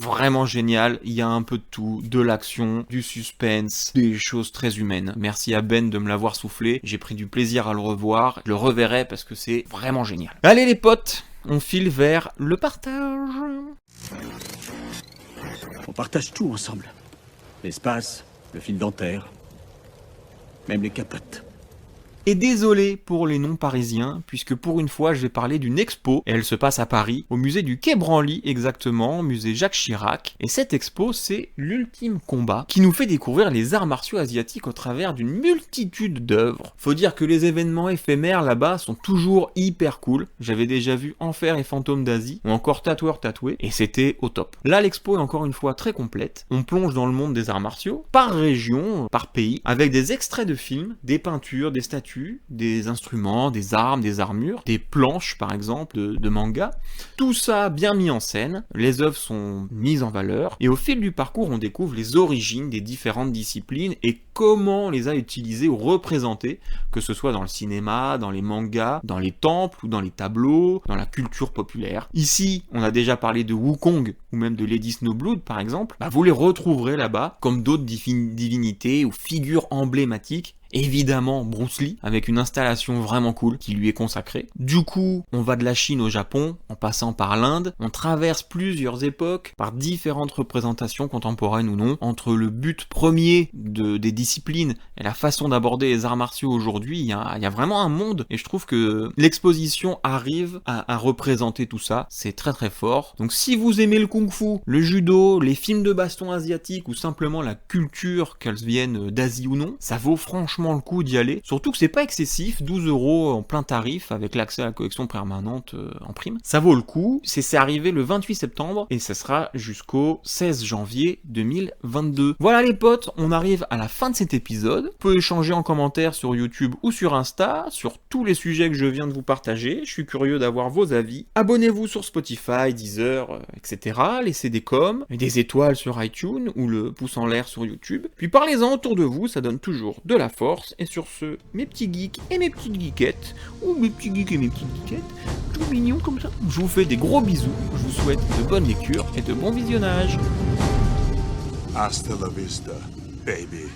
génial. Il y a un peu de tout, de l'action, du suspense, des choses très humaines. Merci à Ben de me l'avoir soufflé, j'ai pris du plaisir à le revoir, je le reverrai parce que c'est vraiment génial. Allez les potes, on file vers le partage. On partage tout ensemble. L'espace, le fil dentaire, même les capotes. Et désolé pour les non-parisiens, puisque pour une fois je vais parler d'une expo, et elle se passe à Paris, au musée du Quai Branly exactement, musée Jacques Chirac, et cette expo c'est l'ultime combat, qui nous fait découvrir les arts martiaux asiatiques au travers d'une multitude d'œuvres. Faut dire que les événements éphémères là-bas sont toujours hyper cool, j'avais déjà vu Enfer et Fantômes d'Asie, ou encore Tatoueur Tatoué, et c'était au top. Là l'expo est encore une fois très complète, on plonge dans le monde des arts martiaux, par région, par pays, avec des extraits de films, des peintures, des statues, des instruments, des armes, des armures, des planches par exemple de manga. Tout ça bien mis en scène, les œuvres sont mises en valeur, et au fil du parcours on découvre les origines des différentes disciplines et comment on les a utilisées ou représentées, que ce soit dans le cinéma, dans les mangas, dans les temples ou dans les tableaux, dans la culture populaire. Ici, on a déjà parlé de Wukong ou même de Lady Snowblood par exemple, vous les retrouverez là-bas comme d'autres divinités ou figures emblématiques. évidemment Bruce Lee, avec une installation vraiment cool qui lui est consacrée. Du coup, on va de la Chine au Japon, en passant par l'Inde, on traverse plusieurs époques, par différentes représentations contemporaines ou non, entre le but premier des disciplines et la façon d'aborder les arts martiaux aujourd'hui, il y a vraiment un monde, et je trouve que l'exposition arrive à représenter tout ça, c'est très très fort. Donc si vous aimez le kung-fu, le judo, les films de baston asiatiques, ou simplement la culture, qu'elles viennent d'Asie ou non, ça vaut franchement le coup d'y aller, surtout que c'est pas excessif, 12 € en plein tarif, avec l'accès à la collection permanente en prime. Ça vaut le coup, c'est arrivé le 28 septembre, et ça sera jusqu'au 16 janvier 2022. Voilà les potes, on arrive à la fin de cet épisode. Vous pouvez échanger en commentaire sur YouTube ou sur Insta, sur tous les sujets que je viens de vous partager. Je suis curieux d'avoir vos avis. Abonnez-vous sur Spotify, Deezer, etc. Laissez des coms, des étoiles sur iTunes, ou le pouce en l'air sur YouTube. Puis parlez-en autour de vous, ça donne toujours de la force. Et sur ce, mes petits geeks et mes petites geekettes, ou mes petits geeks et mes petites geekettes, tout mignons comme ça. Je vous fais des gros bisous, je vous souhaite de bonnes lectures et de bons visionnages. Hasta la vista, baby.